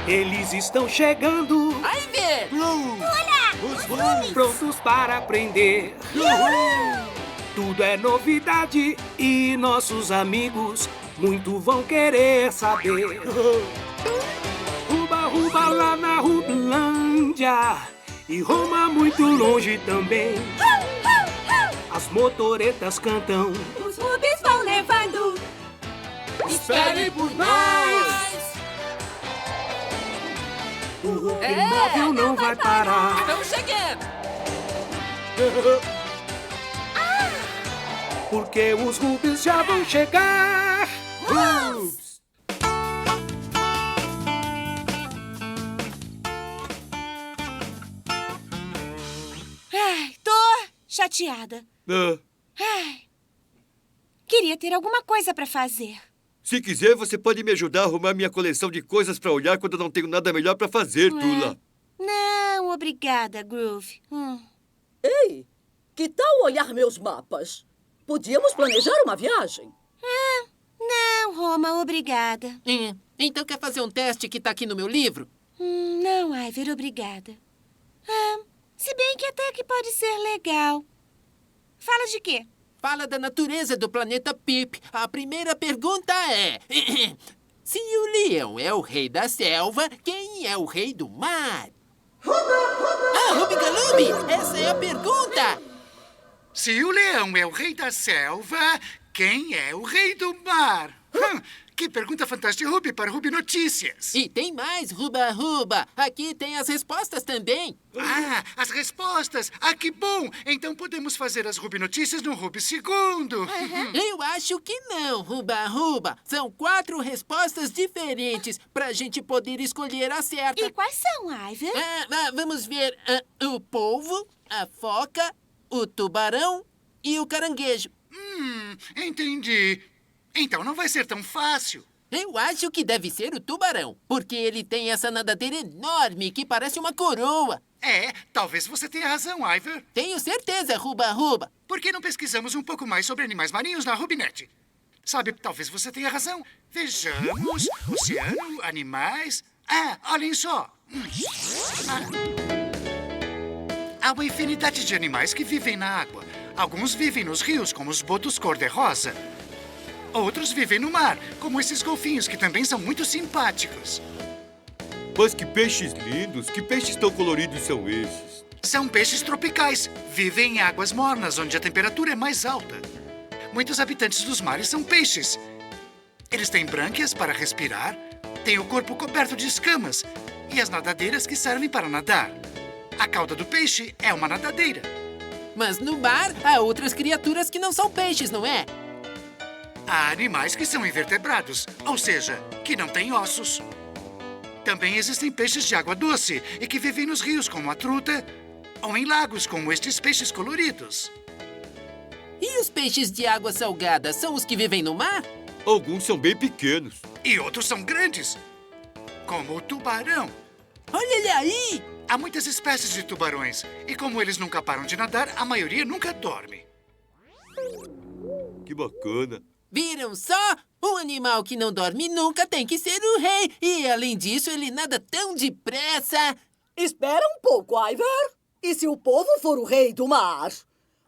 Eles estão chegando. Ivy! Olha! Os Rubens! Prontos para aprender. Tudo é novidade e nossos amigos muito vão querer saber. Ruba, ruba lá na Rublândia e Roma muito longe também. As motoretas cantam. Os Rubens vão levando! Espere por nós! O Rubi móvel não vai parar. Estamos chegando! Porque os Rubens já vão chegar. Rubens! Ai, tô chateada. Ah, Ai, queria ter alguma coisa pra fazer. se quiser, você pode me ajudar a arrumar minha coleção de coisas pra olhar quando eu não tenho nada melhor pra fazer, Tula. Não, obrigada, Groove. Ei, que tal olhar meus mapas? Podíamos planejar uma viagem. Não, Roma, obrigada. Então quer fazer um teste que tá aqui no meu livro? Não, Ivor, obrigada. Se bem que até que pode ser legal. Fala de quê? Fala da natureza do planeta Pip. A primeira pergunta é... Se o leão é o rei da selva, quem é o rei do mar? Rubi Galubi, essa é a pergunta! Se o leão é o rei da selva, quem é o rei do mar? Que pergunta fantástica, Rubi, para Rubi Notícias. E tem mais, Ruba Ruba. Aqui tem as respostas também. Ah, as respostas. Ah, que bom. Então podemos fazer as Rubi Notícias no Rubi Segundo. Eu acho que não, Ruba Ruba. São 4 respostas diferentes pra gente poder escolher a certa. E quais são, Ivor? Vamos ver o polvo, a foca, o tubarão e o caranguejo. Entendi. Então não vai ser tão fácil. Eu acho que deve ser o tubarão, porque ele tem essa nadadeira enorme que parece uma coroa. É, talvez você tenha razão, Ivor. Tenho certeza, Ruba Ruba. Por que não pesquisamos um pouco mais sobre animais marinhos na Rubinet? Sabe, talvez você tenha razão. Vejamos, oceano, animais... olhem só. Há uma infinidade de animais que vivem na água. Alguns vivem nos rios, como os botos cor-de-rosa. Outros vivem no mar, como esses golfinhos, que também são muito simpáticos. Mas que peixes lindos! Que peixes tão coloridos são esses? São peixes tropicais. Vivem em águas mornas, onde a temperatura é mais alta. Muitos habitantes dos mares são peixes. Eles têm brânquias para respirar, têm o corpo coberto de escamas e as nadadeiras que servem para nadar. A cauda do peixe é uma nadadeira. Mas no mar há outras criaturas que não são peixes, não é? Há animais que são invertebrados, ou seja, que não têm ossos. Também existem peixes de água doce e que vivem nos rios, como a truta, ou em lagos, como estes peixes coloridos. E os peixes de água salgada são os que vivem no mar? Alguns são bem pequenos. E outros são grandes, como o tubarão. Olha ele aí! Há muitas espécies de tubarões, e como eles nunca param de nadar, a maioria nunca dorme. Que bacana. Viram só? Um animal que não dorme nunca tem que ser o rei. E, além disso, ele nada tão depressa. Espera um pouco, Ivor. E se o povo for o rei do mar?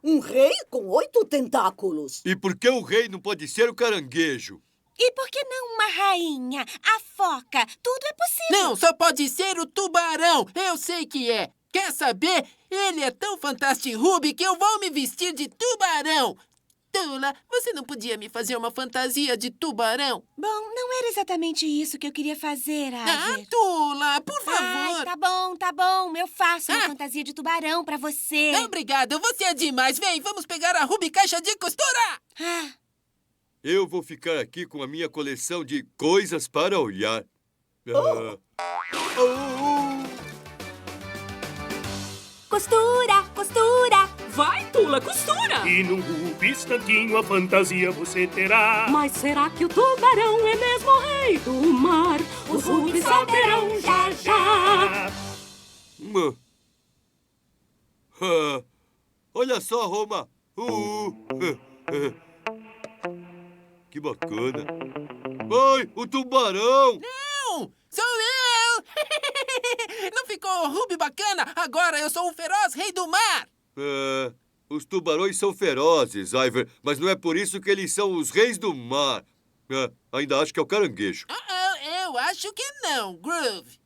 Um rei com 8 tentáculos. E por que o rei não pode ser o caranguejo? E por que não uma rainha? A foca? Tudo é possível. Não, só pode ser o tubarão. Eu sei que é. Quer saber? Ele é tão fantástico, Ruby, que eu vou me vestir de tubarão. Tula, você não podia me fazer uma fantasia de tubarão? Bom, não era exatamente isso que eu queria fazer, Ivor. Tula, por favor. Ai, tá bom. Eu faço uma fantasia de tubarão pra você. Obrigada, você é demais. Vem, vamos pegar a Ruby Caixa de Costura. Eu vou ficar aqui com a minha coleção de coisas para olhar. Costura, costura. Vai, Tula, costura! E num Rubistantinho a fantasia você terá. Mas será que o tubarão é mesmo o rei do mar? Os Rubens saberão já já. Olha só, Roma. Que bacana. Ai, o tubarão! Não, sou eu! Oh, Ruby bacana! Agora eu sou o feroz rei do mar! Os tubarões são ferozes, Ivor, mas não é por isso que eles são os reis do mar. Ainda acho que é o caranguejo. Eu acho que não, Groove.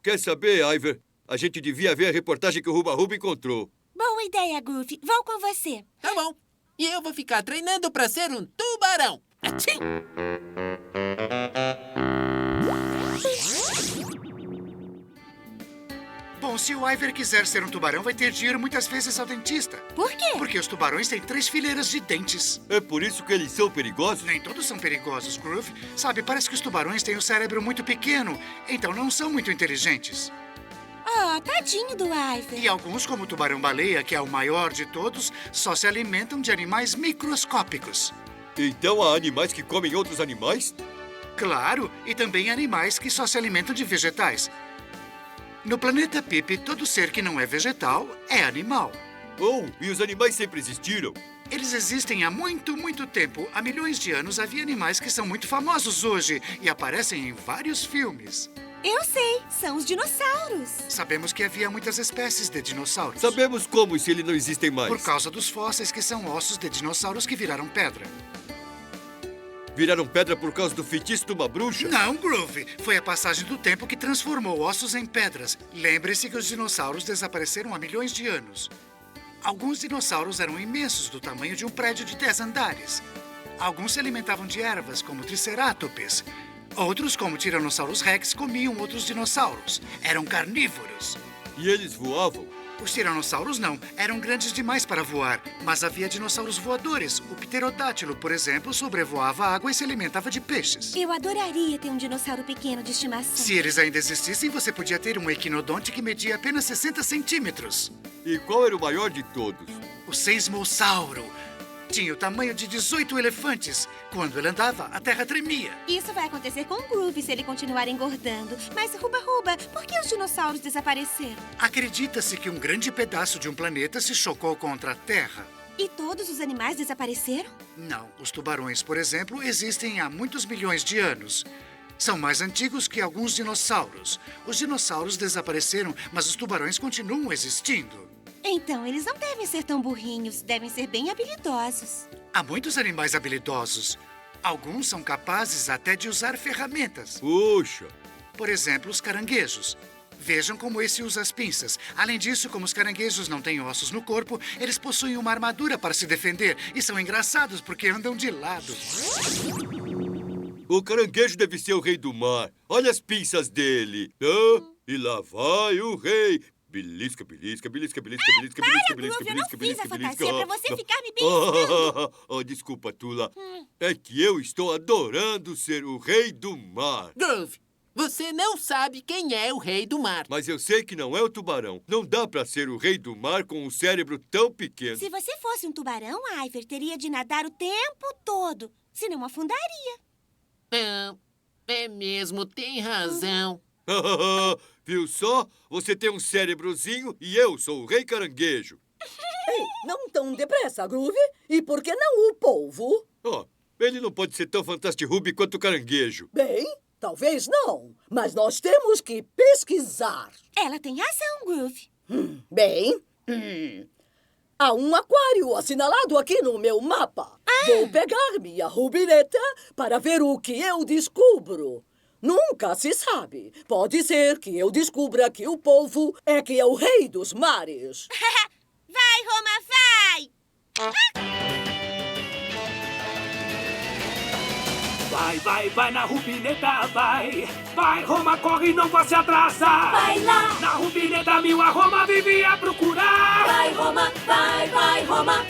Quer saber, Ivor? A gente devia ver a reportagem que o Ruba Ruba encontrou. Boa ideia, Groove. Vou com você. Tá bom. E eu vou ficar treinando pra ser um tubarão. Atchim! Bom, se o Ivor quiser ser um tubarão, vai ter de ir muitas vezes ao dentista. Por quê? Porque os tubarões têm 3 fileiras de dentes. É por isso que eles são perigosos? Nem todos são perigosos, Groove. Sabe, parece que os tubarões têm um cérebro muito pequeno, então não são muito inteligentes. Oh, tadinho do Ivor. E alguns, como o tubarão-baleia, que é o maior de todos, só se alimentam de animais microscópicos. Então há animais que comem outros animais? Claro, e também animais que só se alimentam de vegetais. No planeta Pip, todo ser que não é vegetal é animal. E os animais sempre existiram? Eles existem há muito, muito tempo. Há milhões de anos havia animais que são muito famosos hoje e aparecem em vários filmes. Eu sei, são os dinossauros. Sabemos que havia muitas espécies de dinossauros. Sabemos como e se eles não existem mais. Por causa dos fósseis, que são ossos de dinossauros que viraram pedra. Viraram pedra por causa do feitiço de uma bruxa? Não, Groove. Foi a passagem do tempo que transformou ossos em pedras. Lembre-se que os dinossauros desapareceram há milhões de anos. Alguns dinossauros eram imensos, do tamanho de um prédio de 10 andares. Alguns se alimentavam de ervas, como tricerátops. Outros, como Tiranossauros Rex, comiam outros dinossauros. Eram carnívoros. E eles voavam? Os tiranossauros não. Eram grandes demais para voar. Mas havia dinossauros voadores. O pterodátilo, por exemplo, sobrevoava a água e se alimentava de peixes. Eu adoraria ter um dinossauro pequeno de estimação. Se eles ainda existissem, você podia ter um equinodonte que media apenas 60 centímetros. E qual era o maior de todos? O seismossauro. Tinha o tamanho de 18 elefantes. Quando ele andava, a terra tremia. Isso vai acontecer com o Groove se ele continuar engordando. Mas, Ruba, por que os dinossauros desapareceram? Acredita-se que um grande pedaço de um planeta se chocou contra a Terra. E todos os animais desapareceram? Não. Os tubarões, por exemplo, existem há muitos milhões de anos. São mais antigos que alguns dinossauros. Os dinossauros desapareceram, mas os tubarões continuam existindo. Então, eles não devem ser tão burrinhos. Devem ser bem habilidosos. Há muitos animais habilidosos. Alguns são capazes até de usar ferramentas. Puxa! Por exemplo, os caranguejos. Vejam como esse usa as pinças. Além disso, como os caranguejos não têm ossos no corpo, eles possuem uma armadura para se defender. E são engraçados porque andam de lado. O caranguejo deve ser o rei do mar. Olha as pinças dele. E lá vai o rei. Belisca, belisca, belisca, belisca, belisca, belisca, belisca, belisca, belisca, belisca. Eu não fiz a fantasia pra você ficar me beliscando. Desculpa, Tula. É que eu estou adorando ser o rei do mar. Groove, você não sabe quem é o rei do mar. Mas eu sei que não é o tubarão. Não dá pra ser o rei do mar com um cérebro tão pequeno. Se você fosse um tubarão, Ivor teria de nadar o tempo todo. Senão afundaria. É mesmo, tem razão. Viu só? Você tem um cérebrozinho e eu sou o rei caranguejo. Ei, não tão depressa, Groove. E por que não o polvo? Ele não pode ser tão fantástico quanto o caranguejo. Bem, talvez não. Mas nós temos que pesquisar. Ela tem razão, Groove. Bem, há um aquário assinalado aqui no meu mapa. Vou pegar minha rubineta para ver o que eu descubro. Nunca se sabe. Pode ser que eu descubra que o polvo é que é o rei dos mares. Vai, Roma, vai! Vai na rubineta, vai! Vai, Roma, corre, não vá se atrasar! Vai lá! Na rubineta mil a Roma vivia a procurar! Vai, Roma, vai, Roma!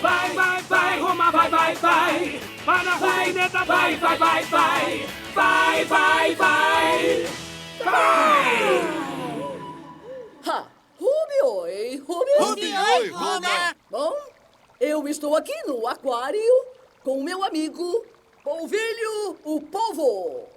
Vai, Roma, vai! Vai na rubineta, vai! Ruby, oi, Oi, Roma! Bom, eu estou aqui no aquário com o meu amigo Polvilho, o polvo.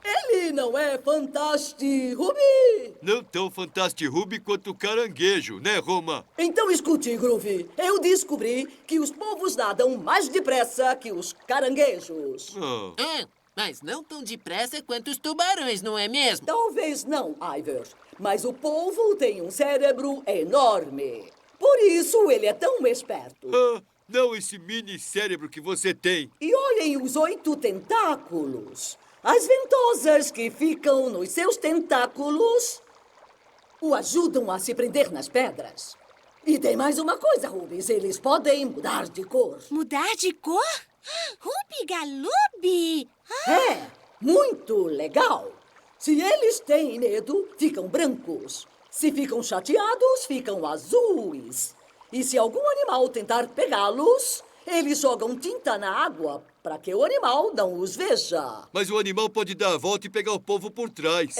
Ele não é fantástico, Ruby? Não tão fantástico quanto o caranguejo, né, Roma? Então escute, Groove. Eu descobri que os polvos nadam mais depressa que os caranguejos. Mas não tão depressa quanto os tubarões, não é mesmo? Talvez não, Ivor. Mas o polvo tem um cérebro enorme. Por isso ele é tão esperto. Ah, não esse mini cérebro que você tem. E olhem os 8 tentáculos. As ventosas que ficam nos seus tentáculos o ajudam a se prender nas pedras. E tem mais uma coisa, Rubens. Eles podem mudar de cor. Mudar de cor? Rubi Galubi! É, muito legal. Se eles têm medo, ficam brancos. Se ficam chateados, ficam azuis. E se algum animal tentar pegá-los, eles jogam tinta na água para que o animal não os veja. Mas o animal pode dar a volta e pegar o polvo por trás.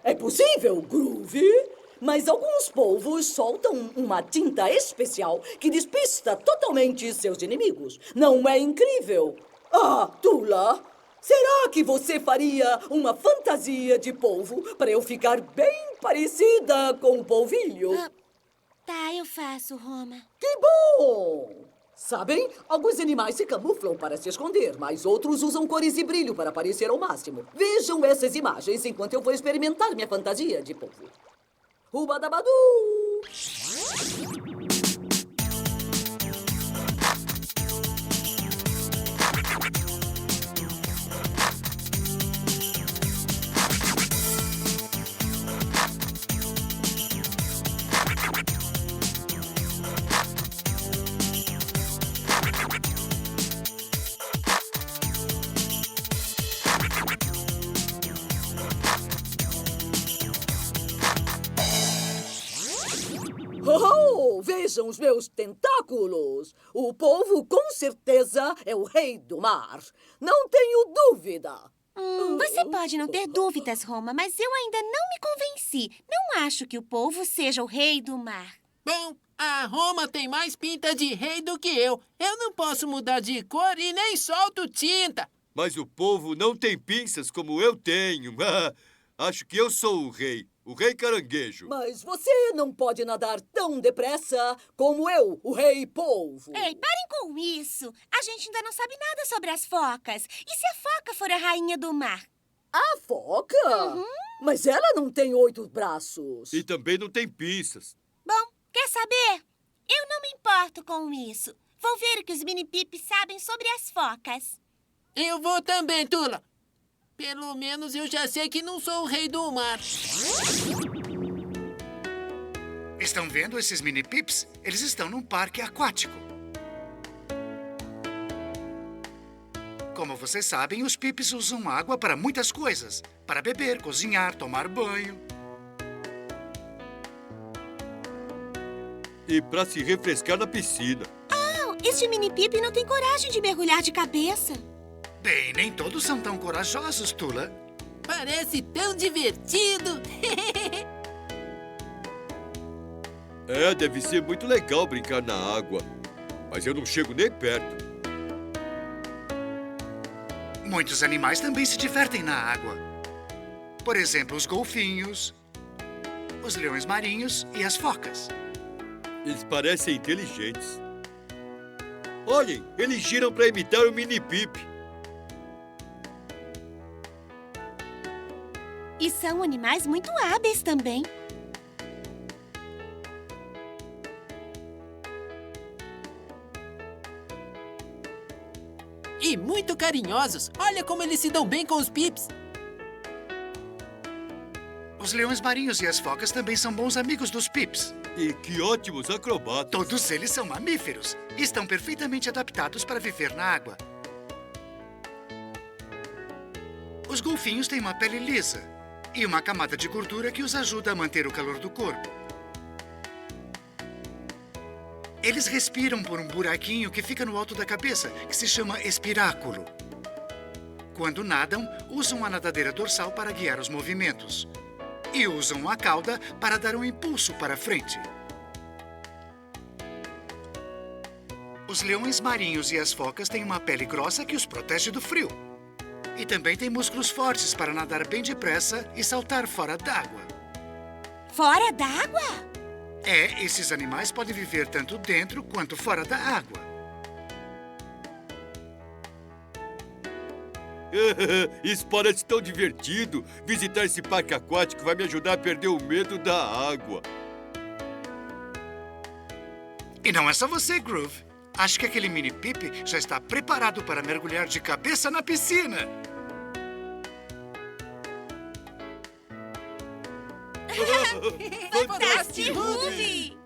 É possível, Groovy. Mas alguns polvos soltam uma tinta especial que despista totalmente seus inimigos. Não é incrível? Ah, Tula, será que você faria uma fantasia de polvo para eu ficar bem parecida com o polvilho? Tá, eu faço, Roma. Que bom! Sabem, alguns animais se camuflam para se esconder, mas outros usam cores e brilho para aparecer ao máximo. Vejam essas imagens enquanto eu vou experimentar minha fantasia de polvo. Rubadabadu! Oh, vejam os meus tentáculos! O polvo, com certeza, é o rei do mar. Não tenho dúvida. Você pode não ter dúvidas, Roma, mas eu ainda não me convenci. Não acho que o polvo seja o rei do mar. Bom, a Roma tem mais pinta de rei do que eu. Eu não posso mudar de cor e nem solto tinta. Mas o polvo não tem pinças como eu tenho. Acho que eu sou o rei caranguejo. Mas você não pode nadar tão depressa como eu, o rei polvo. Ei, parem com isso. A gente ainda não sabe nada sobre as focas. E se a foca for a rainha do mar? A foca? Mas ela não tem 8 braços. E também não tem pinças. Bom, quer saber? Eu não me importo com isso. Vou ver o que os mini-pipes sabem sobre as focas. Eu vou também, Tula. Pelo menos eu já sei que não sou o rei do mar. Estão vendo esses mini-pips? Eles estão num parque aquático. Como vocês sabem, os pips usam água para muitas coisas. Para beber, cozinhar, tomar banho. E para se refrescar na piscina. Este mini-pipe não tem coragem de mergulhar de cabeça. Bem, nem todos são tão corajosos, Tula. Parece tão divertido. Deve ser muito legal brincar na água. Mas eu não chego nem perto. Muitos animais também se divertem na água. Por exemplo, os golfinhos, os leões marinhos e as focas. Eles parecem inteligentes. Olhem, eles giram para imitar o mini-pip. E são animais muito hábeis também. E muito carinhosos. Olha como eles se dão bem com os pips. Os leões marinhos e as focas também são bons amigos dos pips. E que ótimos acrobatas. Todos eles são mamíferos e estão perfeitamente adaptados para viver na água. Os golfinhos têm uma pele lisa e uma camada de gordura que os ajuda a manter o calor do corpo. Eles respiram por um buraquinho que fica no alto da cabeça, que se chama espiráculo. Quando nadam, usam a nadadeira dorsal para guiar os movimentos. E usam a cauda para dar um impulso para frente. Os leões marinhos e as focas têm uma pele grossa que os protege do frio. E também têm músculos fortes para nadar bem depressa e saltar fora d'água. Fora d'água? Esses animais podem viver tanto dentro quanto fora da água. Isso parece tão divertido. Visitar esse parque aquático vai me ajudar a perder o medo da água. E não é só você, Groove. Acho que aquele mini Pip já está preparado para mergulhar de cabeça na piscina. Fantástico, Ruby!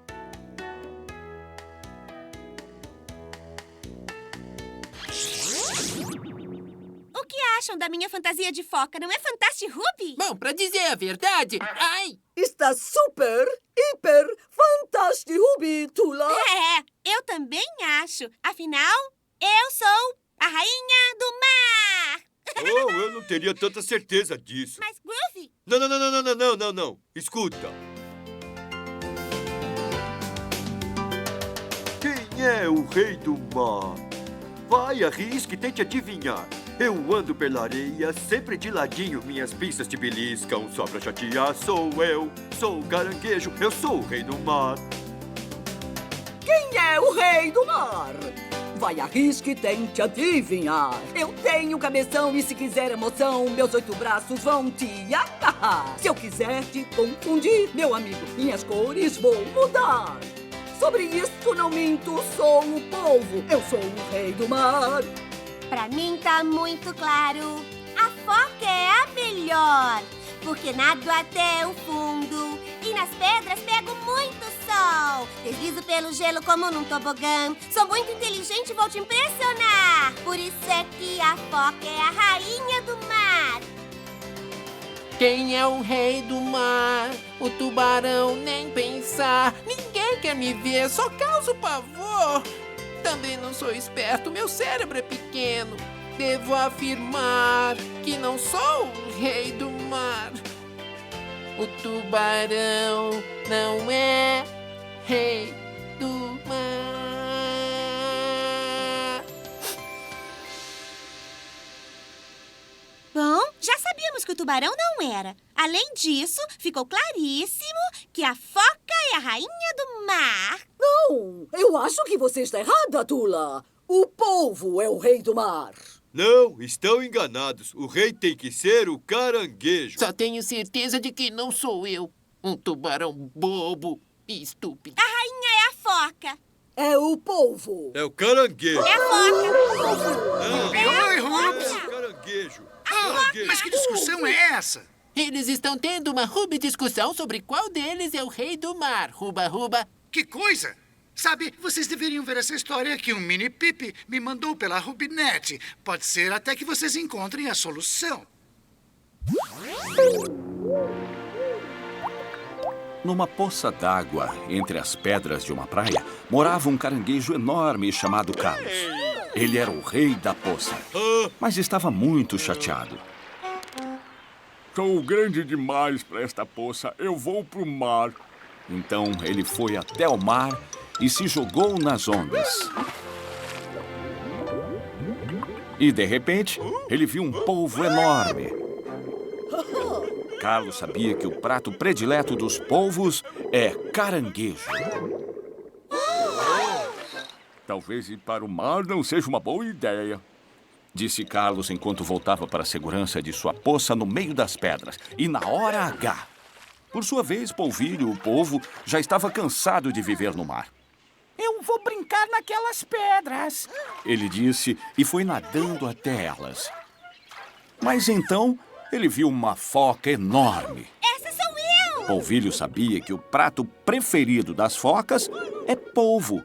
O que acham da minha fantasia de foca? Não é fantástico, Ruby? Bom, pra dizer a verdade... Ai! Está super, hiper, fantástico, Ruby, Tula. É, eu também acho. Afinal, eu sou a rainha do mar. Oh, eu não teria tanta certeza disso. Mas, Groovy... Não. Escuta. Quem é o rei do mar? Vai, arrisque e tente adivinhar. Eu ando pela areia, sempre de ladinho. Minhas pinças te beliscam só pra chatear. Sou eu, sou o caranguejo, eu sou o rei do mar. Quem é o rei do mar? Vai, arrisque e tente adivinhar. Eu tenho cabeção e se quiser emoção, meus 8 braços vão te agarrar. Se eu quiser te confundir, meu amigo, minhas cores vou mudar. Sobre isso não minto, sou o polvo, eu sou o rei do mar. Pra mim tá muito claro, a foca é a melhor, porque nado até o fundo e nas pedras pego muito sol. Deslizo pelo gelo como num tobogã, sou muito inteligente e vou te impressionar. Por isso é que a foca é a rainha do mar. Quem é o rei do mar? O tubarão nem pensar. Ninguém quer me ver, só causo pavor. Também não sou esperto, meu cérebro é pequeno. Devo afirmar que não sou o rei do mar. O tubarão não é rei do mar. Bom, já sabíamos que o tubarão não era. Além disso, ficou claríssimo que a foca é a rainha do mar. Não, eu acho que você está errada, Tula. O polvo é o rei do mar. Não, estão enganados. O rei tem que ser o caranguejo. Só tenho certeza de que não sou eu. Um tubarão bobo e estúpido. A rainha é a foca. É o polvo. É o caranguejo. É a foca. Oi, Ruby. É o caranguejo. Mas que discussão é essa? Eles estão tendo uma Ruby discussão sobre qual deles é o rei do mar. Ruba, ruba. Que coisa! Sabe, vocês deveriam ver essa história que um mini Pip me mandou pela Rubinet. Pode ser até que vocês encontrem a solução. Numa poça d'água, entre as pedras de uma praia, morava um caranguejo enorme chamado Carlos. Ele era o rei da poça, mas estava muito chateado. Sou grande demais para esta poça. Eu vou pro mar. Então ele foi até o mar e se jogou nas ondas. E, de repente, ele viu um polvo enorme. Carlos sabia que o prato predileto dos polvos é caranguejo. Talvez ir para o mar não seja uma boa ideia, disse Carlos enquanto voltava para a segurança de sua poça no meio das pedras. E na hora H. Por sua vez, Polvilho, o polvo, já estava cansado de viver no mar. Eu vou brincar naquelas pedras, ele disse e foi nadando até elas. Mas então ele viu uma foca enorme. Essa sou eu! Polvilho sabia que o prato preferido das focas é polvo.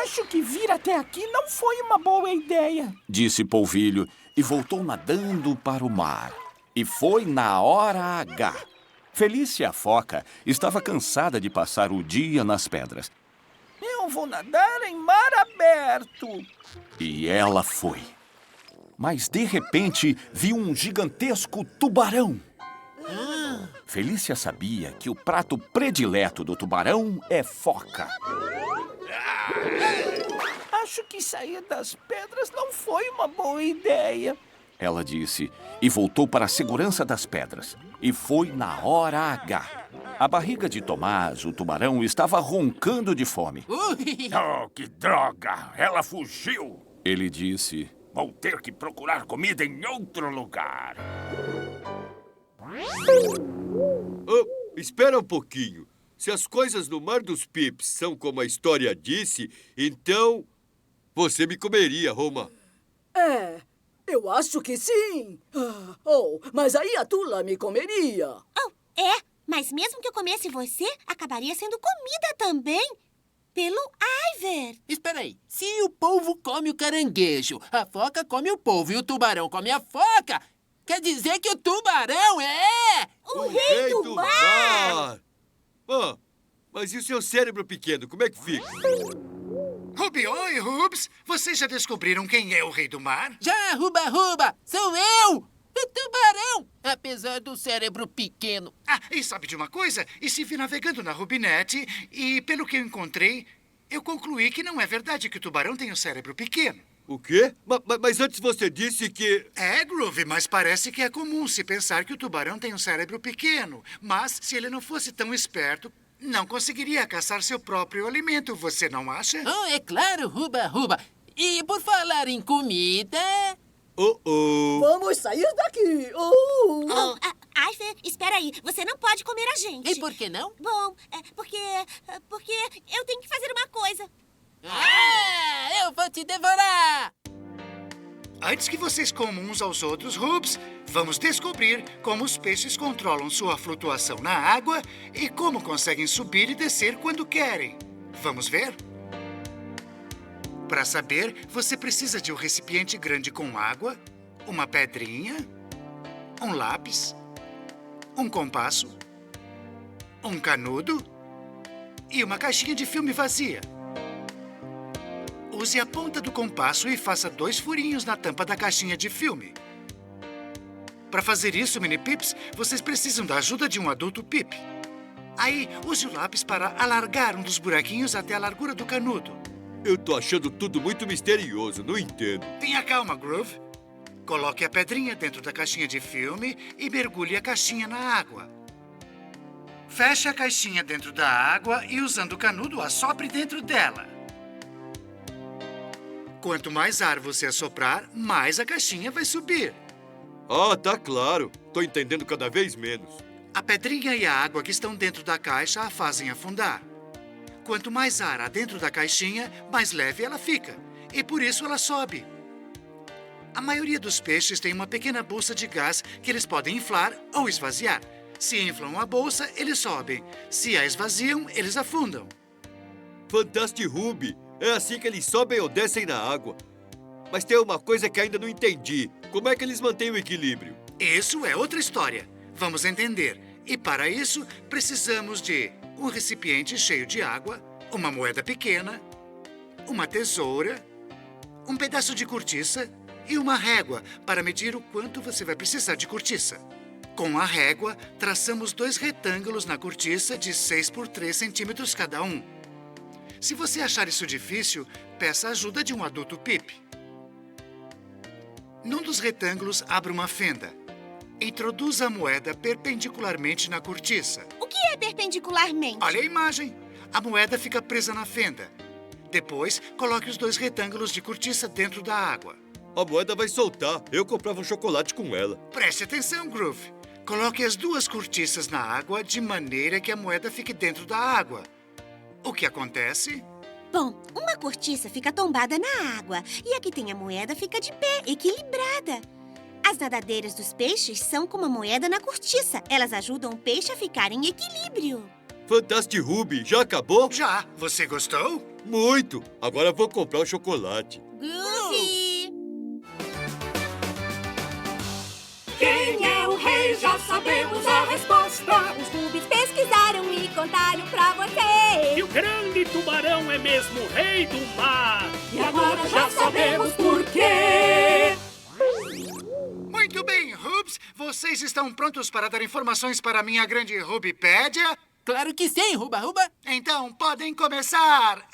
Acho que vir até aqui não foi uma boa ideia, disse Polvilho e voltou nadando para o mar. E foi na hora H. Felícia, a foca, estava cansada de passar o dia nas pedras. Eu vou nadar em mar aberto. E ela foi. Mas, de repente, viu um gigantesco tubarão. Felícia sabia que o prato predileto do tubarão é foca. Acho que sair das pedras não foi uma boa ideia, ela disse, e voltou para a segurança das pedras. E foi na hora H. A barriga de Tomás, o tubarão, estava roncando de fome. Oh, que droga! Ela fugiu! Ele disse, Vou ter que procurar comida em outro lugar. Oh, espera um pouquinho. Se as coisas no Mar dos Pips são como a história disse, então você me comeria, Roma. Eu acho que sim. Mas aí a Tula me comeria. Oh, mas mesmo que eu comesse você, acabaria sendo comida também. Pelo Iver. Espera aí. Se o polvo come o caranguejo, a foca come o polvo e o tubarão come a foca, quer dizer que o tubarão é... O rei do mar! Mas e o seu cérebro pequeno, como é que fica? Ruby, oi, Rubs. Vocês já descobriram quem é o rei do mar? Já, Ruba, sou eu! O tubarão! Apesar do cérebro pequeno. E sabe de uma coisa? Estive navegando na Rubinete e, pelo que eu encontrei, eu concluí que não é verdade que o tubarão tem um cérebro pequeno. O quê? Mas antes você disse que... Groove, mas parece que é comum se pensar que o tubarão tem um cérebro pequeno. Mas, se ele não fosse tão esperto, não conseguiria caçar seu próprio alimento, você não acha? Oh, é claro, Ruba. E por falar em comida... Vamos sair daqui. Iver, espera aí. Você não pode comer a gente. E por que não? Bom, porque eu tenho que fazer uma coisa. Eu vou te devorar! Antes que vocês comam uns aos outros, Rubs, vamos descobrir como os peixes controlam sua flutuação na água e como conseguem subir e descer quando querem. Vamos ver? Para saber, você precisa de um recipiente grande com água, uma pedrinha, um lápis, um compasso, um canudo e uma caixinha de filme vazia. Use a ponta do compasso e faça 2 furinhos na tampa da caixinha de filme. Para fazer isso, Mini Pips, vocês precisam da ajuda de um adulto Pip. Aí, use o lápis para alargar um dos buraquinhos até a largura do canudo. Eu tô achando tudo muito misterioso, não entendo. Tenha calma, Groove. Coloque a pedrinha dentro da caixinha de filme e mergulhe a caixinha na água. Feche a caixinha dentro da água e, usando o canudo, assopre dentro dela. Quanto mais ar você assoprar, mais a caixinha vai subir. Tá claro. Tô entendendo cada vez menos. A pedrinha e a água que estão dentro da caixa a fazem afundar. Quanto mais ar há dentro da caixinha, mais leve ela fica. E por isso ela sobe. A maioria dos peixes tem uma pequena bolsa de gás que eles podem inflar ou esvaziar. Se inflam a bolsa, eles sobem. Se a esvaziam, eles afundam. Fantástico, Ruby. É assim que eles sobem ou descem na água. Mas tem uma coisa que ainda não entendi. Como é que eles mantêm o equilíbrio? Isso é outra história. Vamos entender. E para isso, precisamos de um recipiente cheio de água, uma moeda pequena, uma tesoura, um pedaço de cortiça e uma régua para medir o quanto você vai precisar de cortiça. Com a régua, traçamos 2 retângulos na cortiça de 6 por 3 centímetros cada um. Se você achar isso difícil, peça a ajuda de um adulto Pip. Num dos retângulos, abra uma fenda. Introduza a moeda perpendicularmente na cortiça. O que é perpendicularmente? Olha a imagem. A moeda fica presa na fenda. Depois, coloque os 2 retângulos de cortiça dentro da água. A moeda vai soltar. Eu comprava um chocolate com ela. Preste atenção, Groove. Coloque as 2 cortiças na água de maneira que a moeda fique dentro da água. O que acontece? Bom, uma cortiça fica tombada na água e a que tem a moeda fica de pé, equilibrada. As nadadeiras dos peixes são como a moeda na cortiça. Elas ajudam o peixe a ficar em equilíbrio. Fantástico, Ruby. Já acabou? Já. Você gostou? Muito. Agora vou comprar um chocolate. Groovy! Quem é o rei? Já sabemos a resposta. Os Rubis pesquisaram e contaram pra você. E o grande tubarão é mesmo o rei do mar. E agora já sabemos por quê. Muito bem, Rubs. Vocês estão prontos para dar informações para a minha grande Rubipédia? Claro que sim, Ruba. Então, podem começar.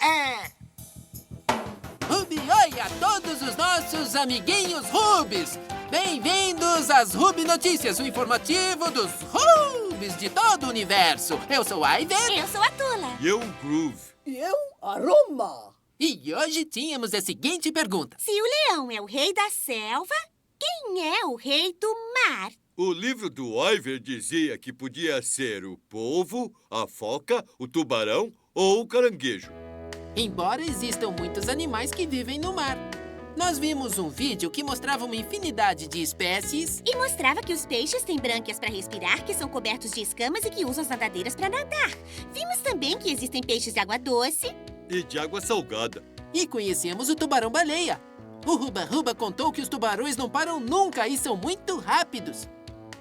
Ruby, oi a todos os nossos amiguinhos Rubis. Bem-vindos às Ruby Notícias, o informativo dos Rubis de todo o universo. Eu sou a Iver. Eu sou a Tula. E eu, Groove. E eu, a Roma. E hoje tínhamos a seguinte pergunta. Se o leão é o rei da selva, quem é o rei do mar? O livro do Iver dizia que podia ser o polvo, a foca, o tubarão ou o caranguejo. Embora existam muitos animais que vivem no mar. Nós vimos um vídeo que mostrava uma infinidade de espécies. E mostrava que os peixes têm brânquias para respirar, que são cobertos de escamas e que usam as nadadeiras para nadar. Vimos também que existem peixes de água doce. E de água salgada. E conhecemos o tubarão-baleia. O Ruba Ruba contou que os tubarões não param nunca e são muito rápidos.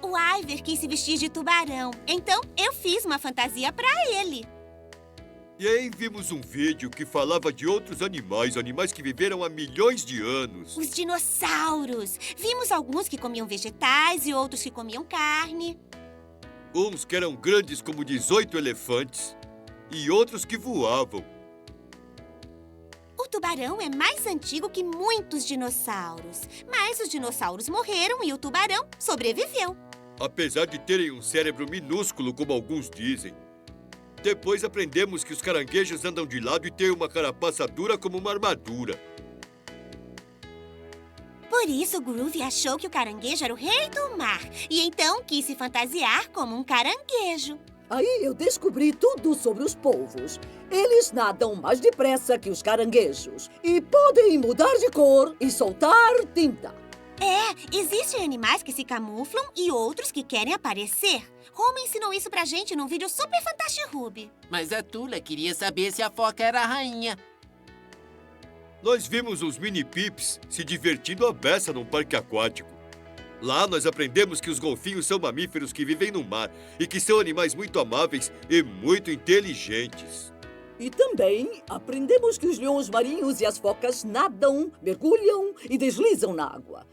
O Iver quis se vestir de tubarão, então eu fiz uma fantasia para ele. E aí vimos um vídeo que falava de outros animais, animais que viveram há milhões de anos. Os dinossauros. Vimos alguns que comiam vegetais e outros que comiam carne. Uns que eram grandes como 18 elefantes e outros que voavam. O tubarão é mais antigo que muitos dinossauros. Mas os dinossauros morreram e o tubarão sobreviveu. Apesar de terem um cérebro minúsculo, como alguns dizem. Depois aprendemos que os caranguejos andam de lado e têm uma carapaça dura como uma armadura. Por isso, Groovy achou que o caranguejo era o rei do mar. E então quis se fantasiar como um caranguejo. Aí eu descobri tudo sobre os polvos. Eles nadam mais depressa que os caranguejos e podem mudar de cor e soltar tinta. Existem animais que se camuflam e outros que querem aparecer. Roma ensinou isso pra gente num vídeo super fantástico. Mas a Tula queria saber se a foca era a rainha. Nós vimos os mini-pips se divertindo à beça num parque aquático. Lá nós aprendemos que os golfinhos são mamíferos que vivem no mar e que são animais muito amáveis e muito inteligentes. E também aprendemos que os leões marinhos e as focas nadam, mergulham e deslizam na água.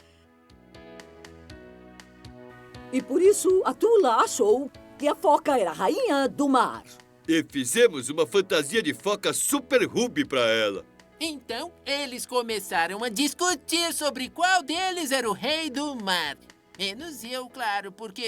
E por isso a Tula achou que a foca era a rainha do mar. E fizemos uma fantasia de foca Super Ruby para ela. Então, eles começaram a discutir sobre qual deles era o rei do mar. Menos eu, claro, porque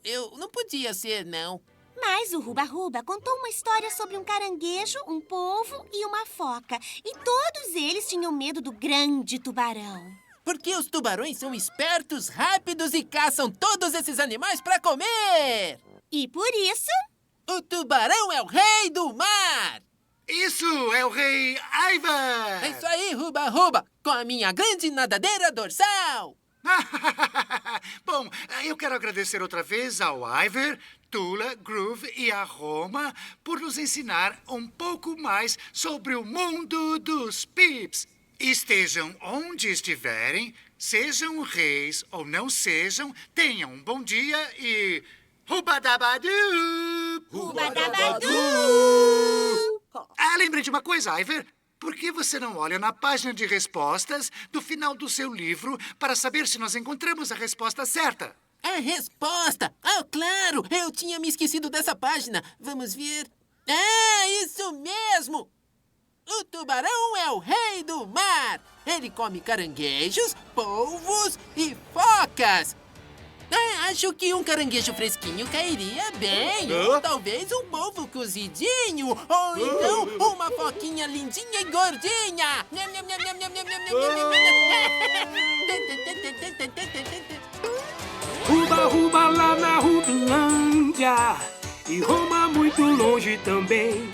eu não podia ser, não. Mas o Ruba Ruba contou uma história sobre um caranguejo, um polvo e uma foca. E todos eles tinham medo do grande tubarão. Porque os tubarões são espertos, rápidos e caçam todos esses animais para comer. E por isso... o tubarão é o rei do mar. Isso é o rei Iver! É isso aí, Ruba Ruba, com a minha grande nadadeira dorsal. Bom, eu quero agradecer outra vez ao Iver, Tula, Groove e a Roma por nos ensinar um pouco mais sobre o mundo dos Pips. Estejam onde estiverem, sejam reis ou não sejam, tenham um bom dia e... Rubadabadu! Rubadabadu! Lembrei de uma coisa, Iver. Por que você não olha na página de respostas do final do seu livro para saber se nós encontramos a resposta certa? A resposta? Ah, claro! Eu tinha me esquecido dessa página. Vamos ver. Ah, isso mesmo! O tubarão é o rei do mar. Ele come caranguejos, polvos e focas. Acho que um caranguejo fresquinho cairia bem. Ou talvez um polvo cozidinho. Ou então uma foquinha lindinha e gordinha. Ruba Ruba lá na Rubilândia e Roma muito longe também.